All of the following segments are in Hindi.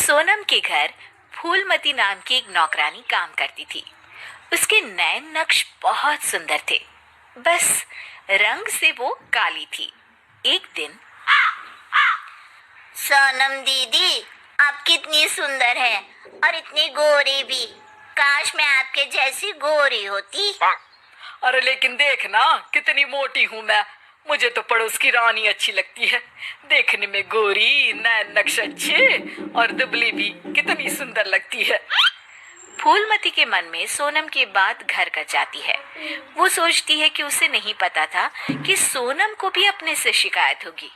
सोनम के घर फूलमती नाम की एक नौकरानी काम करती थी। उसके नए नक्श बहुत सुंदर थे, बस रंग से वो काली थी। एक दिन, सोनम दीदी, आप कितनी सुंदर है और इतनी गोरी भी। काश मैं आपके जैसी गोरी होती। अरे लेकिन देख ना, कितनी मोटी हूँ मैं। मुझे तो पड़ोस की रानी अच्छी लगती है। देखने में गोरी, नैन नक्श अच्छे और दुबली भी कितनी सुंदर लगती है। फूलमती के मन में सोनम की बात घर कर जाती है। वो सोचती है कि उसे नहीं पता था कि सोनम को भी अपने से शिकायत होगी।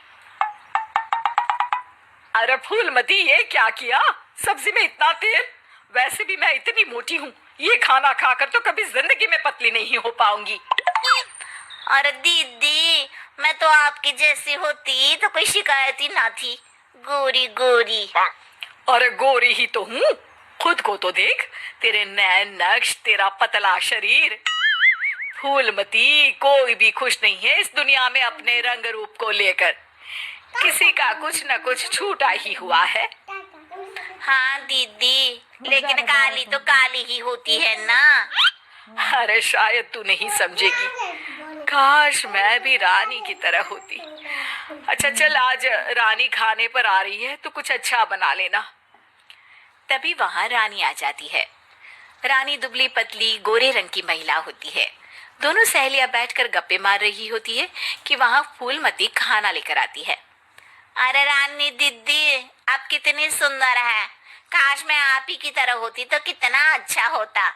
अरे फूलमती, ये क्या किया? सब्जी में इतना तेल। वैसे भी मैं इतनी मोटी हूँ, ये खाना खाकर तो कभी जिंदगी में पतली नहीं हो पाऊंगी। अरे दीदी, मैं तो आपकी जैसी होती तो कोई शिकायत ही ना थी। गोरी गोरी। अरे गोरी ही तो हूँ। खुद को तो देख, तेरे नैन नक्श, तेरा पतला शरीर। फूलमती, कोई भी खुश नहीं है इस दुनिया में अपने रंग रूप को लेकर। किसी का कुछ न कुछ छूटा ही हुआ है। हाँ दीदी, लेकिन काली तो काली ही होती है ना। अरे शायद तू नहीं समझेगी। काश मैं भी रानी की तरह होती। अच्छा चल, आज रानी खाने पर आ रही है तो कुछ अच्छा बना लेना। तभी वहां रानी आ जाती है। रानी दुबली पतली गोरे रंग की महिला होती है। दोनों सहेलियां बैठकर गप्पे मार रही होती है कि वहां फूलमती खाना लेकर आती है। अरे रानी दीदी, आप कितनी सुंदर है। काश मैं आप ही की तरह होती तो कितना अच्छा होता।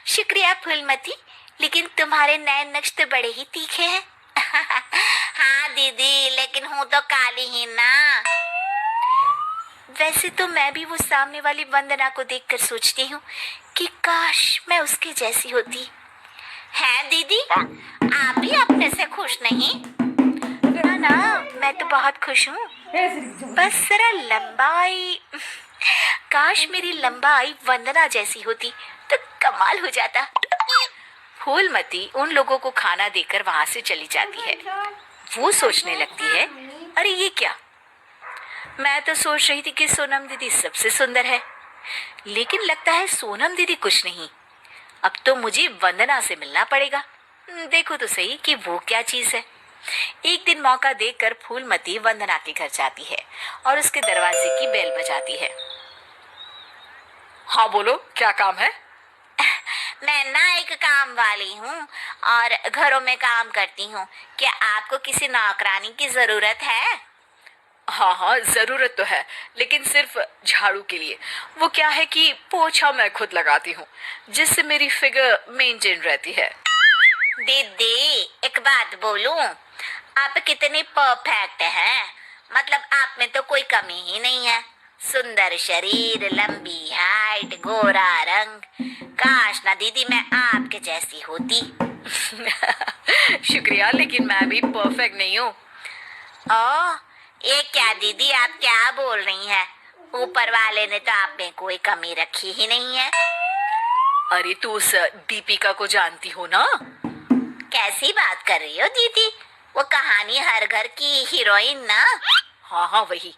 शुक्रिया फूलमती, लेकिन तुम्हारे नए नक्श तो बड़े ही तीखे हैं। हाँ दीदी, लेकिन हूँ तो काली ही ना। वैसे तो मैं भी वो सामने वाली वंदना को देखकर सोचती हूँ कि काश मैं उसके जैसी होती। है दीदी, आप भी अपने से खुश नहीं? ना ना, मैं तो बहुत खुश हूँ। बस जरा लंबाई, काश मेरी लंबाई वंदना जैसी होती तो कमाल हो जाता। फूलमती उन लोगों को खाना देकर वहां से चली जाती है। वो सोचने लगती है, अरे ये क्या, मैं तो सोच रही थी कि सोनम दीदी सबसे सुंदर है, लेकिन लगता है सोनम दीदी कुछ नहीं। अब तो मुझे वंदना से मिलना पड़ेगा। देखो तो सही कि वो क्या चीज है। एक दिन मौका देखकर फूलमती वंदना के घर जाती है और उसके दरवाजे की बेल बजाती है। हाँ बोलो, क्या काम है? मैं ना एक काम वाली हूँ और घरों में काम करती हूँ। क्या आपको किसी नौकरानी की जरूरत है? हाँ हाँ, जरूरत तो है, लेकिन सिर्फ झाड़ू के लिए। वो क्या है कि पोछा मैं खुद लगाती हूँ, जिससे मेरी फिगर मेंटेन रहती है। दीदी, एक बात बोलूं, आप कितनी परफेक्ट हैं। मतलब आप में तो कोई कमी ही नहीं है। सुंदर शरीर, लंबी हाइट, गोरा रंग। काश ना दीदी मैं आपके जैसी होती। शुक्रिया, लेकिन मैं भी परफेक्ट नहीं हूँ। ओह, ये क्या दीदी, आप क्या बोल रही हैं? ऊपर वाले ने तो आप में कोई कमी रखी ही नहीं है। अरे तू उस दीपिका को जानती हो ना? कैसी बात कर रही हो दीदी? वो कहानी हर घर की हीरोइन ना? हाँ हाँ वही।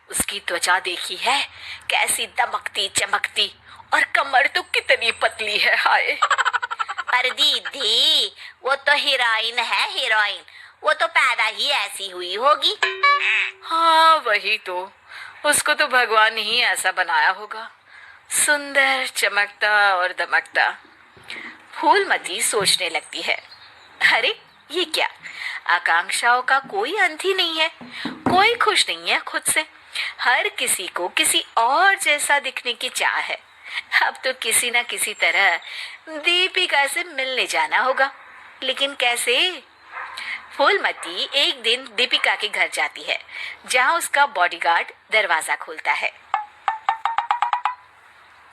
उसकी त्वचा देखी है, कैसी दमकती चमकती, और कमर तो कितनी पतली है, हाय। पर दीदी, वो तो हीरोइन है, हीरोइन। वो तो पैदा ही ऐसी हुई होगी। हाँ वही तो, उसको तो भगवान ने ही ऐसा बनाया होगा, सुंदर, चमकता और दमकता। फूलमती सोचने लगती है, अरे ये क्या, आकांक्षाओं का कोई अंत ही नहीं है। कोई खुश नहीं है खुद से। हर किसी को किसी और जैसा दिखने की चाह है। अब तो किसी न किसी तरह दीपिका से मिलने जाना होगा, लेकिन कैसे? फूलमती एक दिन दीपिका के घर जाती है, जहां उसका बॉडीगार्ड दरवाजा खोलता है।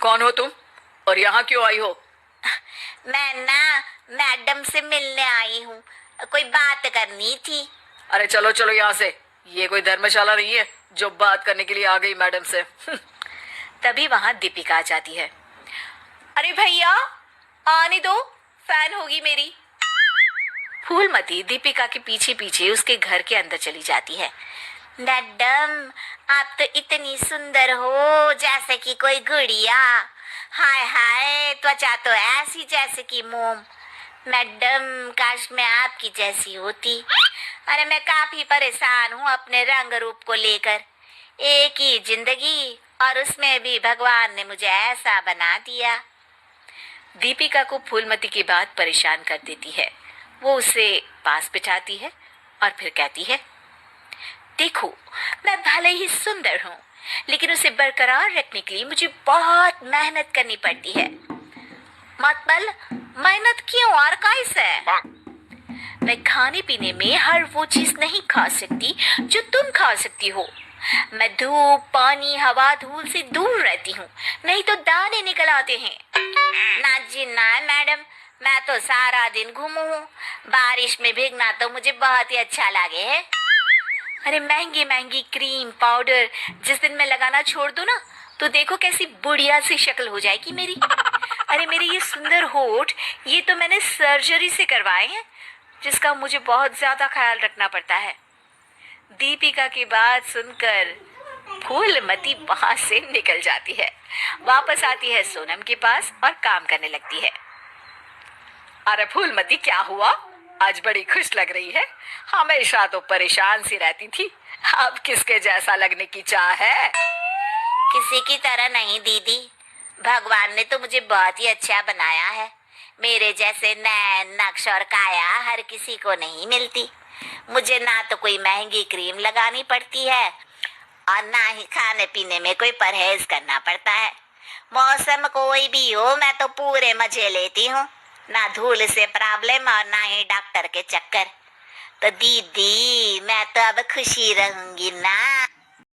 कौन हो तुम और यहाँ क्यों आई हो? मैं ना मैडम से मिलने आई हूँ, कोई बात करनी थी। अरे चलो चलो यहाँ से, ये कोई धर्मशाला नहीं है जो बात करने के लिए आ गई मैडम से। तभी वहां दीपिका आ जाती है। अरे भैया आने दो, फैन होगी मेरी। फूलमती दीपिका के पीछे पीछे उसके घर के अंदर चली जाती है। मैडम, आप तो इतनी सुंदर हो जैसे कि कोई गुड़िया। हाय हाय, त्वचा तो ऐसी जैसे कि मोम। मैडम, काश मैं आपकी जैसी होती। अरे मैं काफी परेशान हूँ अपने रंग रूप को लेकर। एक ही जिंदगी और उसमें भी भगवान ने मुझे ऐसा बना दिया। दीपिका को फूलमती की बात परेशान कर देती है। वो उसे पास बिठाती है और फिर कहती है, देखो, मैं भले ही सुंदर हूँ, लेकिन उसे बरकरार रखने के लिए मुझे बहुत मेहनत करनी पड़ती है। मतलब मेहनत क्यों और कैसे? मैं खाने पीने में हर वो चीज नहीं खा सकती जो तुम खा सकती हो। मैं धूप, पानी, हवा, धूल से दूर रहती हूँ, नहीं तो दाने निकल आते हैं। ना जी ना मैडम, मैं तो सारा दिन घूमू हूँ। बारिश में भीगना तो मुझे बहुत ही अच्छा लगे है। अरे महंगी महंगी क्रीम, पाउडर जिस दिन मैं लगाना छोड़ दूँ ना, तो देखो कैसी बुढ़िया सी शक्ल हो जाएगी मेरी। अरे मेरे ये सुंदर होठ, ये तो मैंने सर्जरी से करवाए हैं, जिसका मुझे बहुत ज्यादा ख्याल रखना पड़ता है। दीपिका की बात सुनकर फूलमती वहां से निकल जाती है, वापस आती है सोनम के पास और काम करने लगती है। अरे फूलमती, क्या हुआ? आज बड़ी खुश लग रही है। हमेशा तो परेशान सी रहती थी, अब किसके जैसा लगने की चाह है? किसी की तरह नहीं दीदी, भगवान ने तो मुझे बहुत ही अच्छा बनाया है। मेरे जैसे नैन, नक्श और काया हर किसी को नहीं मिलती। मुझे ना तो कोई महंगी क्रीम लगानी पड़ती है और ना ही खाने पीने में कोई परहेज करना पड़ता है। मौसम कोई भी हो, मैं तो पूरे मजे लेती हूँ। ना धूल से प्रॉब्लम और ना ही डॉक्टर के चक्कर। तो दीदी, मैं तो अब खुशी रहूंगी ना।